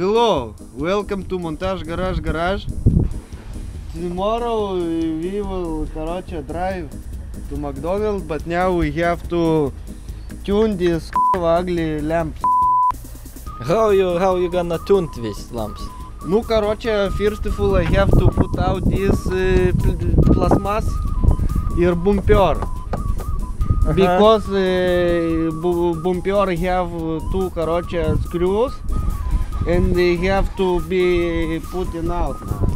Hello, welcome to Montage Garage. Tomorrow we will drive to McDonald's, but now we have to tune this ugly lamps. How you gonna tune these lamps? Ну, first of all I have to put out this plasmas ir bumper. Because bumper have two screws and they have to be put out now.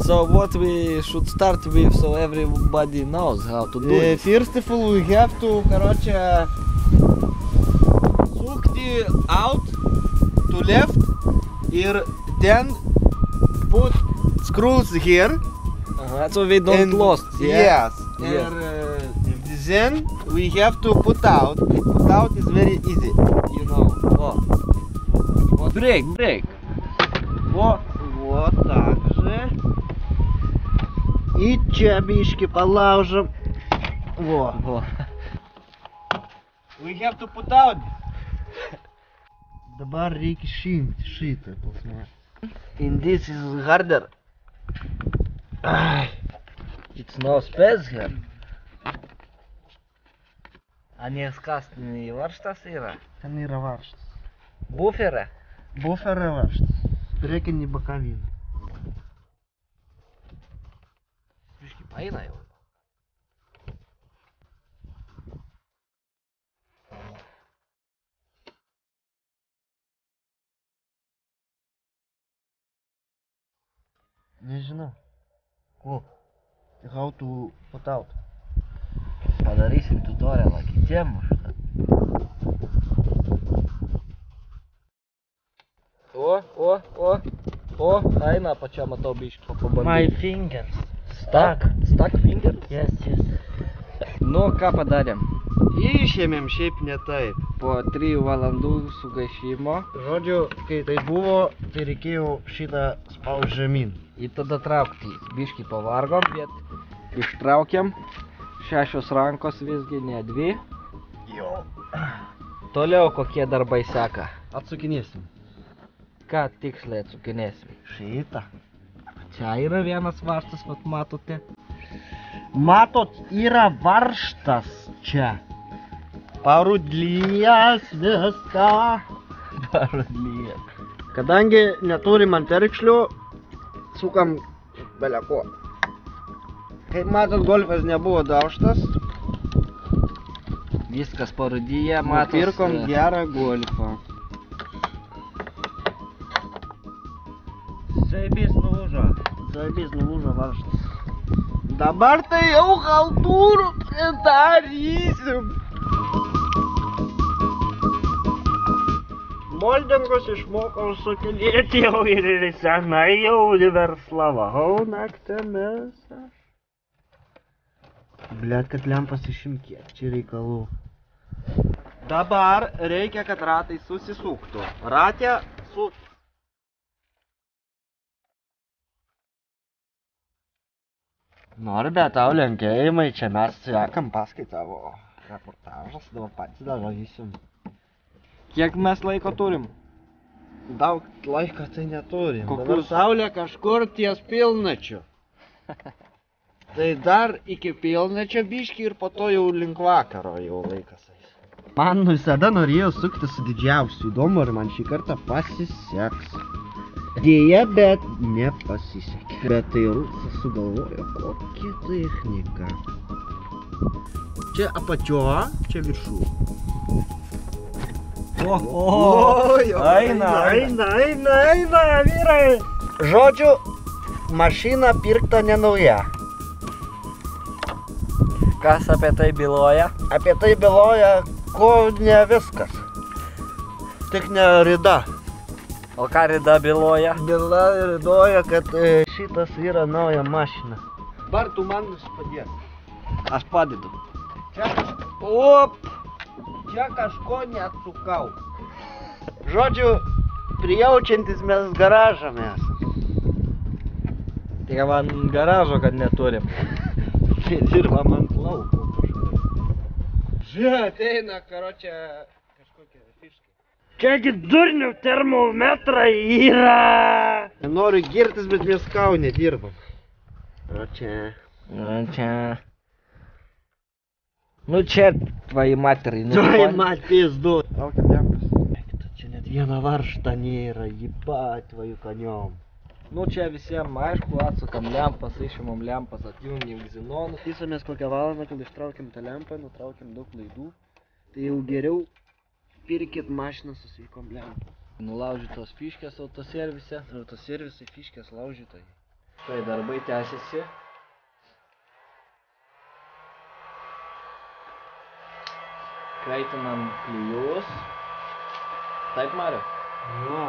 So what we should start with so everybody knows how to do it? First of all we have to suck out to left and then put screws here. So we don't lost, yeah? Yes. And then we have to put out. Put out is very easy, you know. Вот. Брейк. Вот так же. И чабишки положим. Во. We have to put out. Dabar reikia šitą plasmas. And this is harder. It's no space here. А не скастный varžtas yra? Ten yra varžtas. Buferė? Buferė varžtas. Priekinį bokaviną. Biškį paeina jau. Nežinau. Ko? How to put out. Padarysim tutorialą kitiem už tą. O, eina pačiam matau biškį pabandyti. My fingers. Stuck fingers? Yes. Nu, ką padarėm? Išėmėm šiaip ne taip. Po 3 valandų sugaišimo. Žodžiu, kai tai buvo, tai reikėjo šitą spaust žemyn. Ir tada traukti. Biškį pavargom, bet ištraukiam. 6 rankos visgi, ne 2. Jo. Toliau kokie darbai seka. Atsukinėsim. Ką tiksliai atsukinėsim? Šitą. Čia yra vienas varžtas, vat matote. Matot, yra varžtas čia. Parudlyjas viską. Parudlyjas. Kadangi neturim anterkšlių, sukam beleko. Kaip matot, golfas nebuvo daužtas. Viskas parudyja, matos. Pirkom gerą golfą. Zaibys nulūžo varžtas. Dabar tai jau haltūrų pridarysim. Moldingus išmokau sukinėti jau ir senai jau verslavau naktimis. Blet, kad lempas išim kiek čia reikalų. Dabar reikia, kad ratai susisuktų. Ratė suk. Nori, bet tau linkėjimai, čia mes sekam paskui tavo reportažas, dabar patys darysim. Kiek mes laiko turim? Daug laiko tai neturim. Kokius? Dabar saulė kažkur ties pilnačiu. Tai dar iki pilnačio biškį ir po to jau link vakaro jau laikas eis. Man visada norėjau sukti su didžiausiu įdomu ir man šį kartą pasiseks. Dėja, bet nepasisekė. Bet tai Rusas sugalvojo kokią techniką. Čia apačio, čia viršų. Eina, vyrai. Žodžiu, mašina pirkta nenauja. Kas apie tai byloja? Apie tai byloja, ko ne viskas. Tik ne rida. O ką rida byloja? Byla ridoja, kad šitas yra nauja mašina. Dabar tu man padės. Aš padedu. Čia kažko neatsukau. Žodžiu, prijaučiantis mes garažą mes. Tik man garažo, kad neturim. Tai dirbam ant lauko. Žiūrėk, ateina, kažkokia fiška. Čiagi durnių termometrai yra. Nenoriu girtis, bet mes Kaune dirbam. O čia. Nu čia tvoji materai. Tvai mat pizdu. Traukiam lempas. Čia net vieno varžta nėra, jibat tvojų kaniom. Nu čia visiems aišku, atsukam lempas, išimam lempas, atjungiam xenonus. Tysomės kokią valandą, kol ištraukiam tą lempą, nutraukiam daug klaidų. Tai jau geriau pirkit mašiną su sveikom lempom. Nulaužytos fiškės autoservise. Autoservisai, fiškės, laužytojai. Tai darbai tęsiasi. Kaitinam klijus. Taip, Mariu? Jo.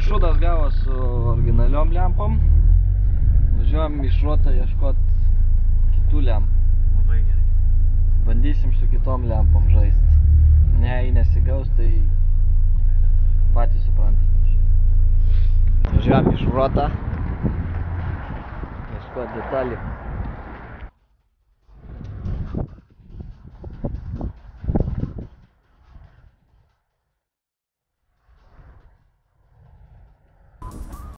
Šūdas gavo su originaliom lempom. Važiuojam į šrotą ieškot kitų lempų. Labai gerai. Bandysim su kitom lempom žaisti. Ne, jei nesigaus, tai patys suprantate. Važiuojam į šrotą. Ieškot detalių.